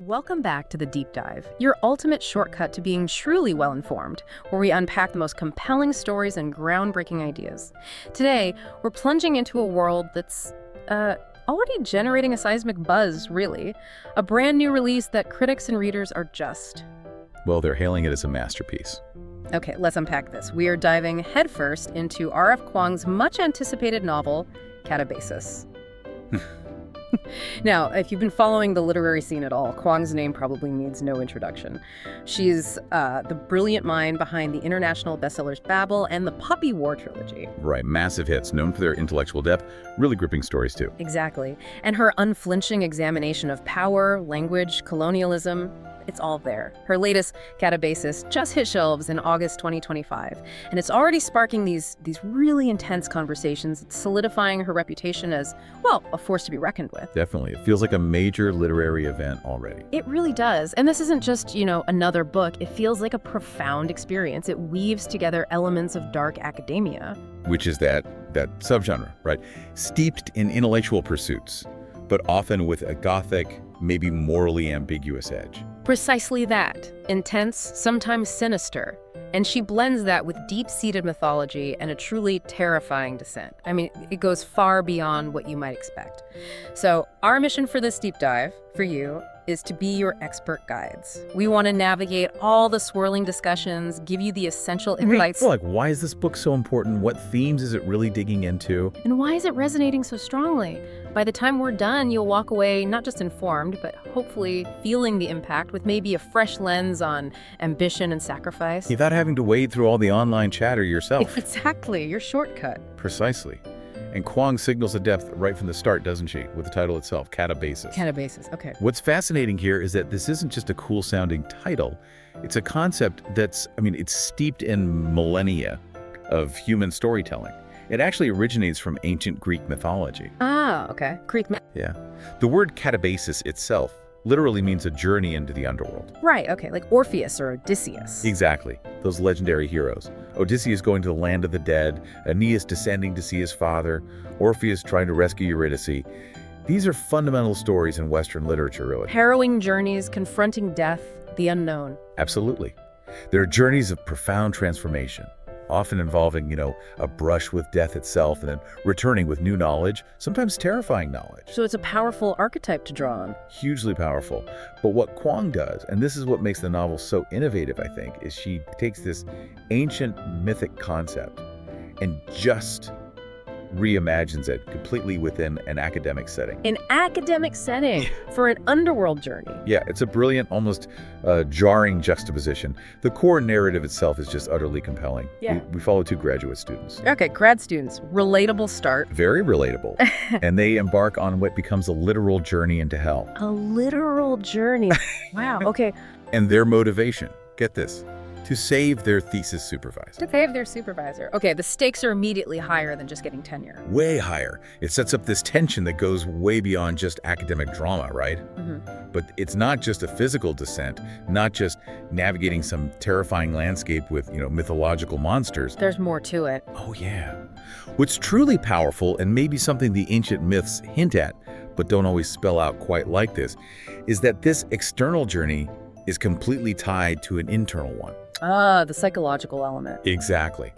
Welcome back to The Deep Dive, your ultimate shortcut to being truly well-informed, where we unpack the most compelling stories and groundbreaking ideas. Today, we're plunging into a world that's, already generating a seismic buzz, really. A brand new release that critics and readers are just... Well, they're hailing it as a masterpiece. Okay, let's unpack this. We are diving headfirst into R.F. Kuang's much-anticipated novel, Katabasis. Now, if you've been following the literary scene at all, Kuang's name probably needs no introduction. She's the brilliant mind behind the international bestsellers Babel and the Puppy War trilogy. Right, massive hits, known for their intellectual depth, really gripping stories too. Exactly. And her unflinching examination of power, language, colonialism, it's all there. Her latest, Katabasis, just hit shelves in August 2025, and it's already sparking these really intense conversations. It's solidifying her reputation as, well, a force to be reckoned with. Definitely. It feels like a major literary event already. It really does. And this isn't just, another book. It feels like a profound experience. It weaves together elements of dark academia. Which is that subgenre, right? Steeped in intellectual pursuits, but often with a gothic, maybe morally ambiguous edge. Precisely that. Intense, sometimes sinister. And she blends that with deep-seated mythology and a truly terrifying descent. I mean, it goes far beyond what you might expect. So our mission for this deep dive, for you, is to be your expert guides. We want to navigate all the swirling discussions, give you the essential insights. Well, why is this book so important? What themes is it really digging into? And why is it resonating so strongly? By the time we're done, you'll walk away not just informed, but hopefully feeling the impact with maybe a fresh lens on ambition and sacrifice. Without having to wade through all the online chatter yourself. Exactly, your shortcut. Precisely. And Kuang signals a depth right from the start, doesn't she? With the title itself, Katabasis. Katabasis, okay. What's fascinating here is that this isn't just a cool-sounding title. It's a concept that's, it's steeped in millennia of human storytelling. It actually originates from ancient Greek mythology. Ah, okay. Greek myth. Yeah. The word Katabasis itself literally means a journey into the underworld. Right, okay, like Orpheus or Odysseus. Exactly. Those legendary heroes. Odysseus going to the land of the dead, Aeneas descending to see his father, Orpheus trying to rescue Eurydice. These are fundamental stories in Western literature, really. Harrowing journeys confronting death, the unknown. Absolutely. They're journeys of profound transformation, often involving, a brush with death itself and then returning with new knowledge, sometimes terrifying knowledge. So it's a powerful archetype to draw on. Hugely powerful. But what Kuang does, and this is what makes the novel so innovative, I think, is she takes this ancient mythic concept and just reimagines it completely within an academic setting. An academic setting for an underworld journey. Yeah, it's a brilliant, almost jarring juxtaposition. The core narrative itself is just utterly compelling. Yeah. We follow two graduate students. Okay, grad students. Relatable start. Very relatable. And they embark on what becomes a literal journey into hell. A literal journey. Wow, okay. And their motivation, get this, to save their thesis supervisor. To save their supervisor. Okay, the stakes are immediately higher than just getting tenure. Way higher. It sets up this tension that goes way beyond just academic drama, right? Mm-hmm. But it's not just a physical descent, not just navigating some terrifying landscape with, mythological monsters. There's more to it. Oh, yeah. What's truly powerful, and maybe something the ancient myths hint at, but don't always spell out quite like this, is that this external journey is completely tied to an internal one. Ah, the psychological element. Exactly.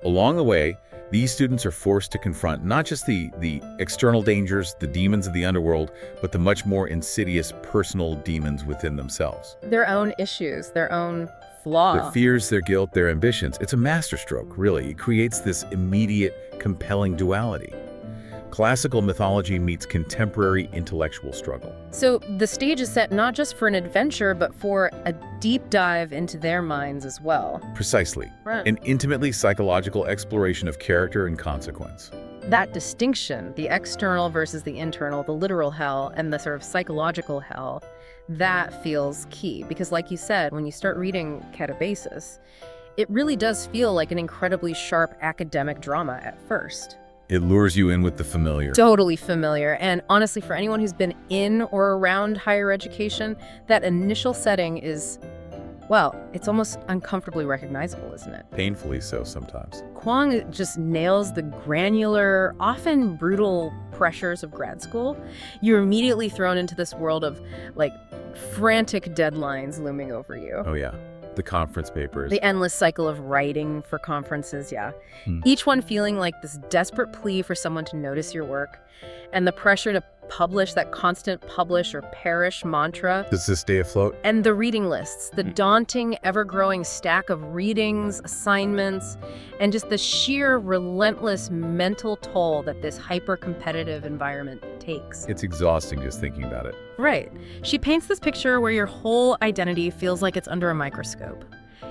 Along the way, these students are forced to confront not just the external dangers, the demons of the underworld, but the much more insidious personal demons within themselves. Their own issues, their own flaw. Their fears, their guilt, their ambitions. It's a masterstroke, really. It creates this immediate, compelling duality. Classical mythology meets contemporary intellectual struggle. So the stage is set not just for an adventure, but for a deep dive into their minds as well. Precisely. Right. An intimately psychological exploration of character and consequence. That distinction, the external versus the internal, the literal hell and the sort of psychological hell, that feels key. Because like you said, when you start reading Katabasis, it really does feel like an incredibly sharp academic drama at first. It lures you in with the familiar. Totally familiar. And honestly, for anyone who's been in or around higher education, that initial setting is, well, it's almost uncomfortably recognizable, isn't it? Painfully so sometimes. Kuang just nails the granular, often brutal pressures of grad school. You're immediately thrown into this world of, like, frantic deadlines looming over you. Oh, yeah. The conference papers. The endless cycle of writing for conferences, yeah. Hmm. Each one feeling like this desperate plea for someone to notice your work, and the pressure to publish, that constant publish or perish mantra. Does this stay afloat? And the reading lists, the daunting, ever-growing stack of readings, assignments, and just the sheer relentless mental toll that this hyper-competitive environment takes. It's exhausting just thinking about it. Right. She paints this picture where your whole identity feels like it's under a microscope.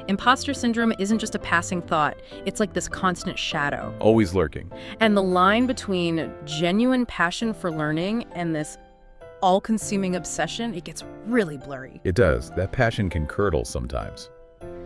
Imposter syndrome isn't just a passing thought, it's like this constant shadow. Always lurking. And the line between genuine passion for learning and this all-consuming obsession, it gets really blurry. It does. That passion can curdle sometimes.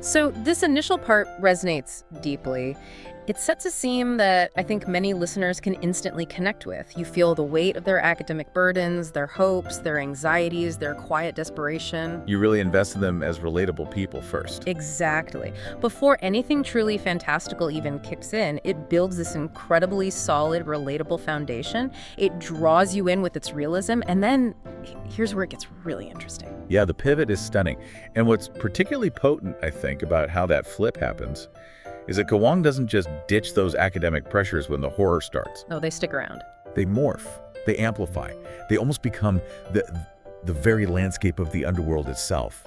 So this initial part resonates deeply. It sets a scene that I think many listeners can instantly connect with. You feel the weight of their academic burdens, their hopes, their anxieties, their quiet desperation. You really invest in them as relatable people first. Exactly. Before anything truly fantastical even kicks in, it builds this incredibly solid, relatable foundation. It draws you in with its realism, and then here's where it gets really interesting. Yeah, the pivot is stunning. And what's particularly potent, I think, about how that flip happens is that Kuang doesn't just ditch those academic pressures when the horror starts. Oh, they stick around. They morph, they amplify, they almost become the very landscape of the underworld itself.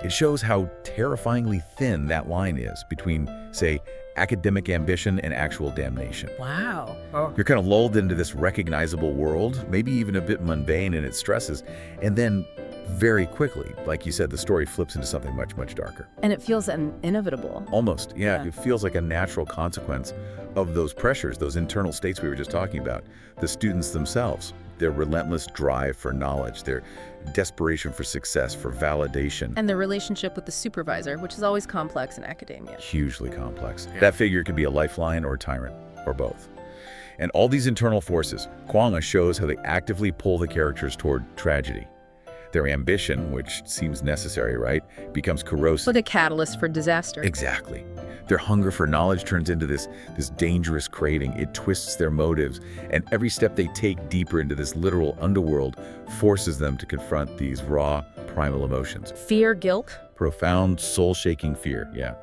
It shows how terrifyingly thin that line is between, say, academic ambition and actual damnation. Wow. Oh. You're kind of lulled into this recognizable world, maybe even a bit mundane in its stresses, and then very quickly, like you said, the story flips into something much, much darker. And it feels inevitable. Almost, yeah. It feels like a natural consequence of those pressures, those internal states we were just talking about. The students themselves, their relentless drive for knowledge, their desperation for success, for validation. And the relationship with the supervisor, which is always complex in academia. Hugely complex. That figure could be a lifeline or a tyrant, or both. And all these internal forces, Kuang shows how they actively pull the characters toward tragedy. Their ambition, which seems necessary, right, becomes corrosive. Like a catalyst for disaster. Exactly. Their hunger for knowledge turns into this dangerous craving. It twists their motives, and every step they take deeper into this literal underworld forces them to confront these raw, primal emotions. Fear, guilt. Profound, soul-shaking fear, yeah.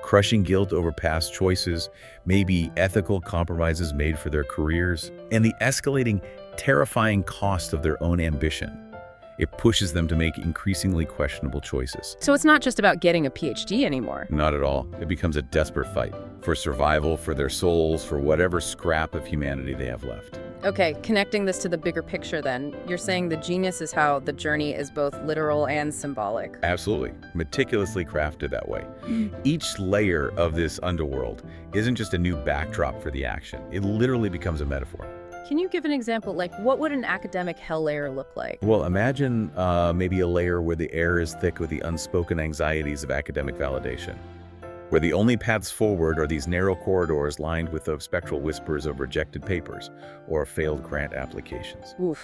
Crushing guilt over past choices, maybe ethical compromises made for their careers, and the escalating, terrifying cost of their own ambition. It pushes them to make increasingly questionable choices. So it's not just about getting a PhD anymore. Not at all. It becomes a desperate fight for survival, for their souls, for whatever scrap of humanity they have left. Okay, connecting this to the bigger picture then, you're saying the genius is how the journey is both literal and symbolic. Absolutely. Meticulously crafted that way. Each layer of this underworld isn't just a new backdrop for the action. It literally becomes a metaphor. Can you give an example? Like, what would an academic hell layer look like? Well, imagine maybe a layer where the air is thick with the unspoken anxieties of academic validation, where the only paths forward are these narrow corridors lined with the spectral whispers of rejected papers or failed grant applications. Oof,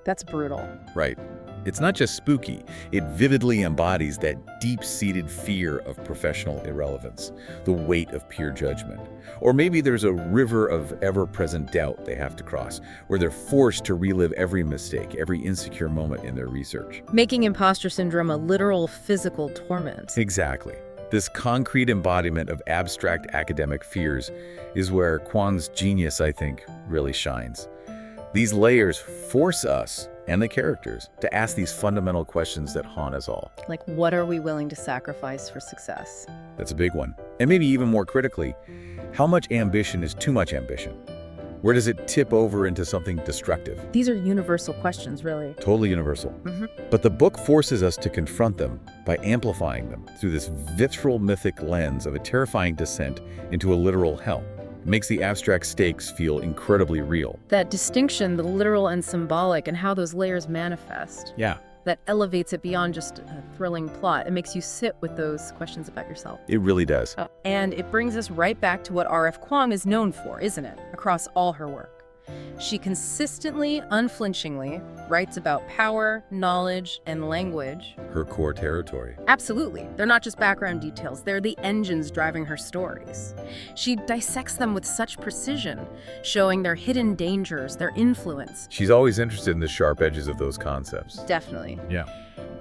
that's brutal. Right. It's not just spooky. It vividly embodies that deep-seated fear of professional irrelevance, the weight of peer judgment. Or maybe there's a river of ever-present doubt they have to cross, where they're forced to relive every mistake, every insecure moment in their research. Making imposter syndrome a literal physical torment. Exactly. This concrete embodiment of abstract academic fears is where Kuang's genius, I think, really shines. These layers force us and the characters to ask these fundamental questions that haunt us all. Like, what are we willing to sacrifice for success? That's a big one. And maybe even more critically, how much ambition is too much ambition? Where does it tip over into something destructive? These are universal questions, really. Totally universal. But the book forces us to confront them by amplifying them through this visceral mythic lens of a terrifying descent into a literal hell. It makes the abstract stakes feel incredibly real. That distinction, the literal and symbolic, and how those layers manifest. Yeah. That elevates it beyond just a thrilling plot. It makes you sit with those questions about yourself. It really does. And it brings us right back to what R.F. Kuang is known for, isn't it? Across all her work. She consistently, unflinchingly, writes about power, knowledge, and language. Her core territory. Absolutely. They're not just background details. They're the engines driving her stories. She dissects them with such precision, showing their hidden dangers, their influence. She's always interested in the sharp edges of those concepts. Definitely. Yeah.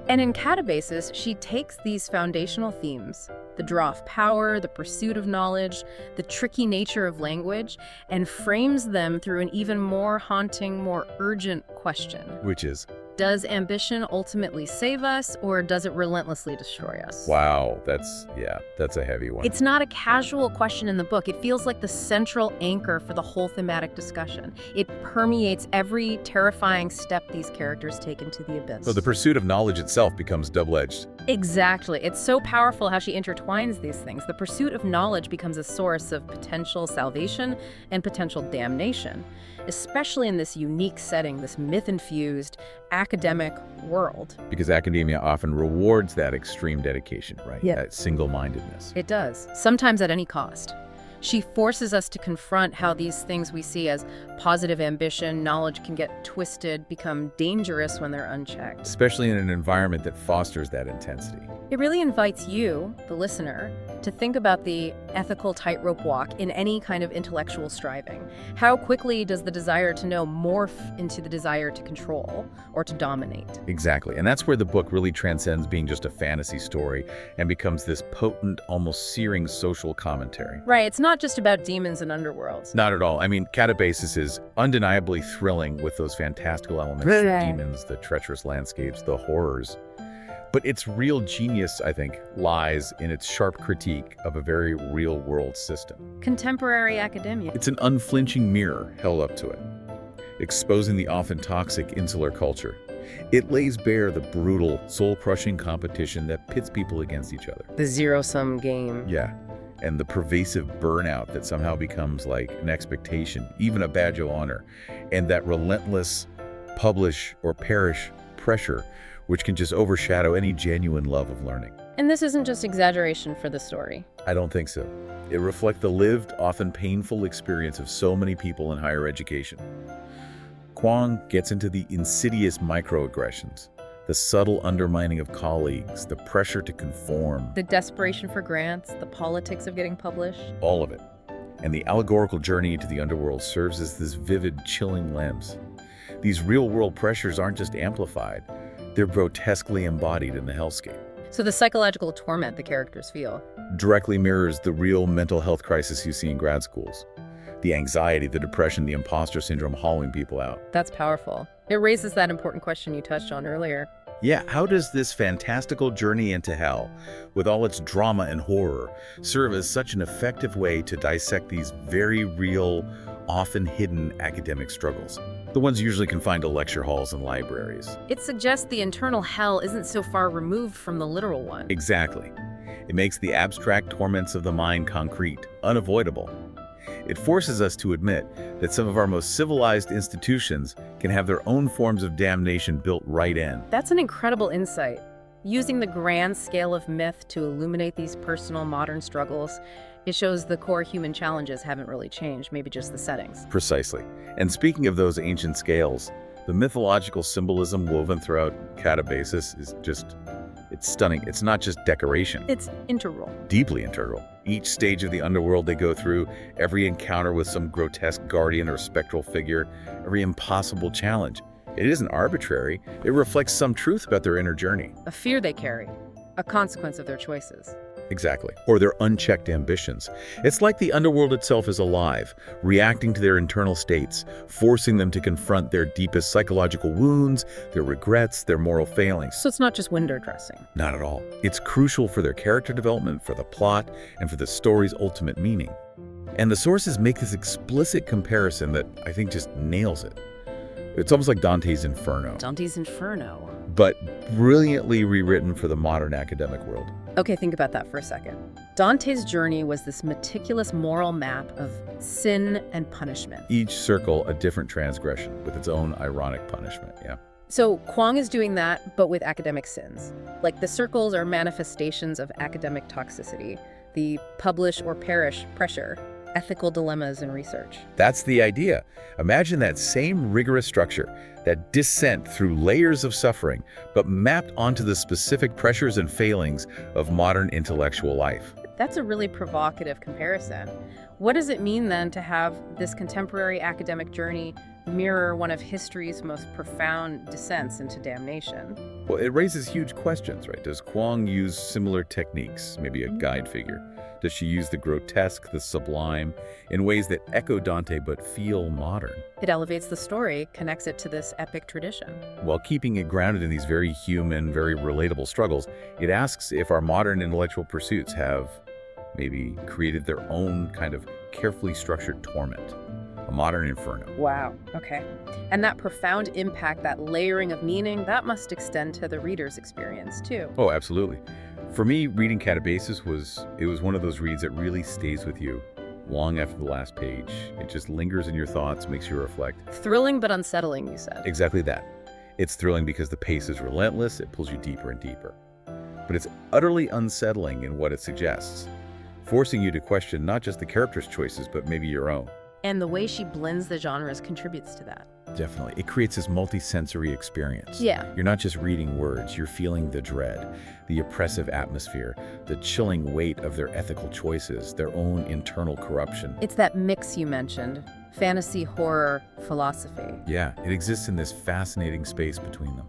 And in Katabasis, she takes these foundational themes, the draw of power, the pursuit of knowledge, the tricky nature of language, and frames them through an even more haunting, more urgent question. Which is, Does ambition ultimately save us, or does it relentlessly destroy us? wow, that's a heavy one. It's not a casual question in the book. It feels like the central anchor for the whole thematic discussion. It permeates every terrifying step these characters take into the abyss. So the pursuit of knowledge itself becomes double-edged. Exactly. It's so powerful how she intertwines these things. The pursuit of knowledge becomes a source of potential salvation and potential damnation, especially in this unique setting, this myth-infused academic world. Because academia often rewards that extreme dedication, right? Yeah. That single-mindedness. It does, sometimes at any cost. She forces us to confront how these things we see as positive ambition, knowledge can get twisted, become dangerous when they're unchecked. Especially in an environment that fosters that intensity. It really invites you, the listener, to think about the ethical tightrope walk in any kind of intellectual striving. How quickly does the desire to know morph into the desire to control or to dominate? Exactly. And that's where the book really transcends being just a fantasy story and becomes this potent, almost searing social commentary. Right, it's not just about demons and underworlds. Not at all. I mean, Katabasis is undeniably thrilling with those fantastical elements, the demons, the treacherous landscapes, the horrors. But its real genius, I think, lies in its sharp critique of a very real-world system. Contemporary academia. It's an unflinching mirror held up to it, exposing the often toxic insular culture. It lays bare the brutal, soul-crushing competition that pits people against each other. The zero-sum game. Yeah, and the pervasive burnout that somehow becomes like an expectation, even a badge of honor, and that relentless publish or perish pressure which can just overshadow any genuine love of learning. And this isn't just exaggeration for the story. I don't think so. It reflects the lived, often painful experience of so many people in higher education. Kuang gets into the insidious microaggressions, the subtle undermining of colleagues, the pressure to conform. The desperation for grants, the politics of getting published. All of it. And the allegorical journey into the underworld serves as this vivid, chilling lens. These real-world pressures aren't just amplified, they're grotesquely embodied in the hellscape. So the psychological torment the characters feel directly mirrors the real mental health crisis you see in grad schools. The anxiety, the depression, the imposter syndrome hollowing people out. That's powerful. It raises that important question you touched on earlier. Yeah, how does this fantastical journey into hell, with all its drama and horror, serve as such an effective way to dissect these very real, often hidden academic struggles? The ones usually confined to lecture halls and libraries. It suggests the internal hell isn't so far removed from the literal one. Exactly. It makes the abstract torments of the mind concrete, unavoidable. It forces us to admit that some of our most civilized institutions can have their own forms of damnation built right in. That's an incredible insight. Using the grand scale of myth to illuminate these personal modern struggles, it shows the core human challenges haven't really changed, maybe just the settings. Precisely. And speaking of those ancient scales, the mythological symbolism woven throughout Katabasis is just, it's stunning. It's not just decoration. It's integral. Deeply integral. Each stage of the underworld they go through, every encounter with some grotesque guardian or spectral figure, every impossible challenge. It isn't arbitrary. It reflects some truth about their inner journey. A fear they carry, a consequence of their choices. Exactly. Or their unchecked ambitions. It's like the underworld itself is alive, reacting to their internal states, forcing them to confront their deepest psychological wounds, their regrets, their moral failings. So it's not just window dressing. Not at all. It's crucial for their character development, for the plot, and for the story's ultimate meaning. And the sources make this explicit comparison that I think just nails it. It's almost like Dante's Inferno. Dante's Inferno. But brilliantly rewritten for the modern academic world. Okay, think about that for a second. Dante's journey was this meticulous moral map of sin and punishment. Each circle a different transgression with its own ironic punishment, yeah. So Kuang is doing that, but with academic sins. Like the circles are manifestations of academic toxicity, the publish or perish pressure, ethical dilemmas in research. That's the idea. Imagine that same rigorous structure, that descent through layers of suffering, but mapped onto the specific pressures and failings of modern intellectual life. That's a really provocative comparison. What does it mean then to have this contemporary academic journey mirror one of history's most profound descents into damnation. Well, it raises huge questions, right? Does Kuang use similar techniques, maybe a guide figure? Does she use the grotesque, the sublime, in ways that echo Dante but feel modern? It elevates the story, connects it to this epic tradition. While keeping it grounded in these very human, very relatable struggles, it asks if our modern intellectual pursuits have maybe created their own kind of carefully structured torment, a modern inferno. Wow, okay. And that profound impact, that layering of meaning, that must extend to the reader's experience too. Oh, absolutely. For me, reading Katabasis was one of those reads that really stays with you long after the last page. It just lingers in your thoughts, makes you reflect. Thrilling but unsettling, you said. Exactly that. It's thrilling because the pace is relentless, it pulls you deeper and deeper. But it's utterly unsettling in what it suggests, forcing you to question not just the character's choices, but maybe your own. And the way she blends the genres contributes to that. Definitely. It creates this multi-sensory experience. Yeah. You're not just reading words, you're feeling the dread, the oppressive atmosphere, the chilling weight of their ethical choices, their own internal corruption. It's that mix you mentioned, fantasy, horror, philosophy. Yeah, it exists in this fascinating space between them.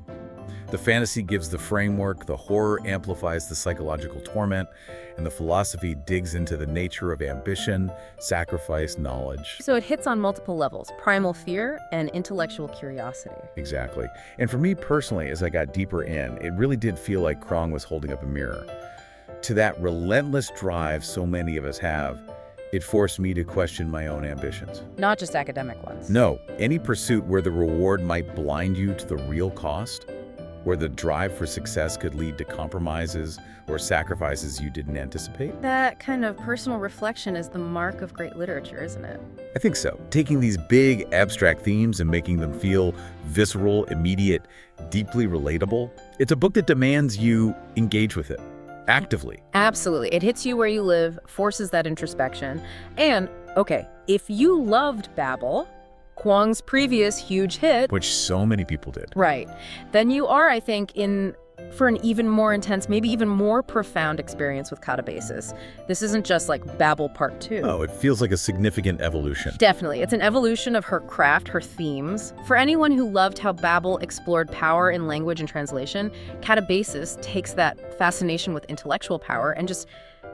The fantasy gives the framework, the horror amplifies the psychological torment, and the philosophy digs into the nature of ambition, sacrifice, knowledge. So it hits on multiple levels, primal fear and intellectual curiosity. Exactly. And for me personally, as I got deeper in, it really did feel like Kuang was holding up a mirror. To that relentless drive so many of us have, it forced me to question my own ambitions. Not just academic ones. No, any pursuit where the reward might blind you to the real cost, where the drive for success could lead to compromises or sacrifices you didn't anticipate? That kind of personal reflection is the mark of great literature, isn't it? I think so. Taking these big, abstract themes and making them feel visceral, immediate, deeply relatable. It's a book that demands you engage with it, actively. Absolutely. It hits you where you live, forces that introspection. And, okay, if you loved Babel, Kuang's previous huge hit, Which so many people did. right, then you are, I think, in for an even more intense, maybe even more profound experience with Katabasis. This isn't just like Babel Part 2. Oh, it feels like a significant evolution. Definitely. It's an evolution of her craft, her themes. For anyone who loved how Babel explored power in language and translation, Katabasis takes that fascination with intellectual power and just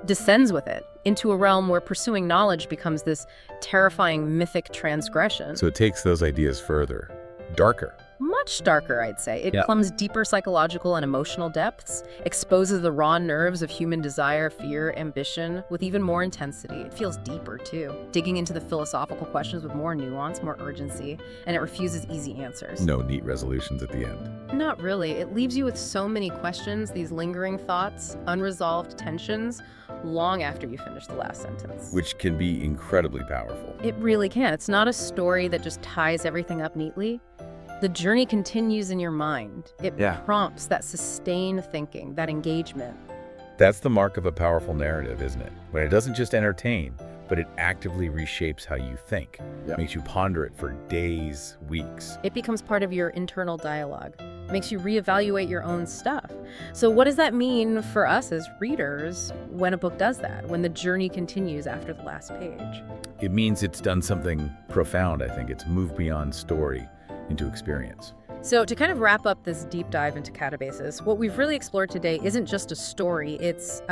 descends with it into a realm where pursuing knowledge becomes this terrifying mythic transgression. So it takes those ideas further, darker. Much darker, I'd say. It Yeah. plumbs deeper psychological and emotional depths, exposes the raw nerves of human desire, fear, ambition with even more intensity. It feels deeper, too, digging into the philosophical questions with more nuance, more urgency, and it refuses easy answers. No neat resolutions at the end. Not really. It leaves you with so many questions, these lingering thoughts, unresolved tensions, long after you finish the last sentence. Which can be incredibly powerful. It really can. It's not a story that just ties everything up neatly. The journey continues in your mind. It Yeah. prompts that sustained thinking, that engagement. That's the mark of a powerful narrative, isn't it? When it doesn't just entertain, but it actively reshapes how you think. Yeah. Makes you ponder it for days, weeks. It becomes part of your internal dialogue, makes you reevaluate your own stuff. So what does that mean for us as readers when a book does that, when the journey continues after the last page? It means it's done something profound, I think. It's moved beyond story into experience. So to kind of wrap up this deep dive into Katabasis, what we've really explored today isn't just a story, it's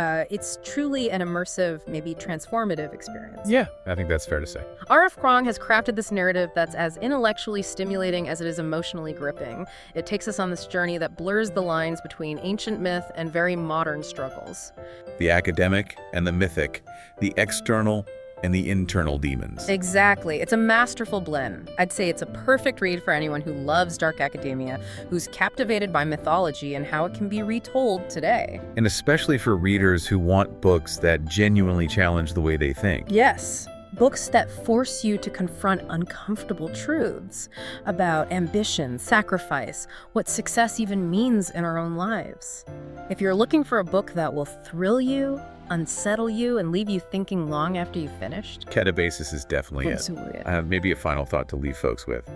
truly an immersive, maybe transformative experience. Yeah, I think that's fair to say. R.F. Kuang has crafted this narrative that's as intellectually stimulating as it is emotionally gripping. It takes us on this journey that blurs the lines between ancient myth and very modern struggles. The academic and the mythic, the external and the internal demons. Exactly. It's a masterful blend. I'd say it's a perfect read for anyone who loves dark academia, who's captivated by mythology and how it can be retold today. And especially for readers who want books that genuinely challenge the way they think. Yes. Books that force you to confront uncomfortable truths about ambition, sacrifice, what success even means in our own lives. If you're looking for a book that will thrill you, unsettle you, and leave you thinking long after you've finished, Katabasis is definitely it. Absolutely. I have maybe a final thought to leave folks with.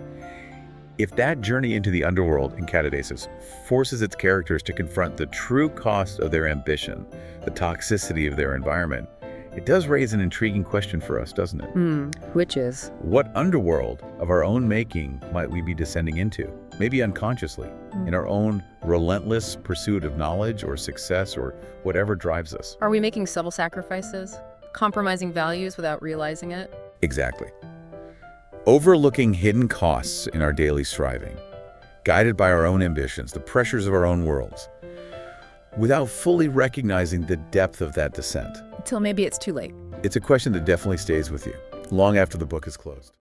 If that journey into the underworld in Katabasis forces its characters to confront the true cost of their ambition, the toxicity of their environment, it does raise an intriguing question for us, doesn't it? Which is? What underworld of our own making might we be descending into? Maybe unconsciously, in our own relentless pursuit of knowledge or success or whatever drives us. Are we making subtle sacrifices? Compromising values without realizing it? Exactly. Overlooking hidden costs in our daily striving, guided by our own ambitions, the pressures of our own worlds, without fully recognizing the depth of that descent. Until maybe it's too late. It's a question that definitely stays with you, long after the book is closed.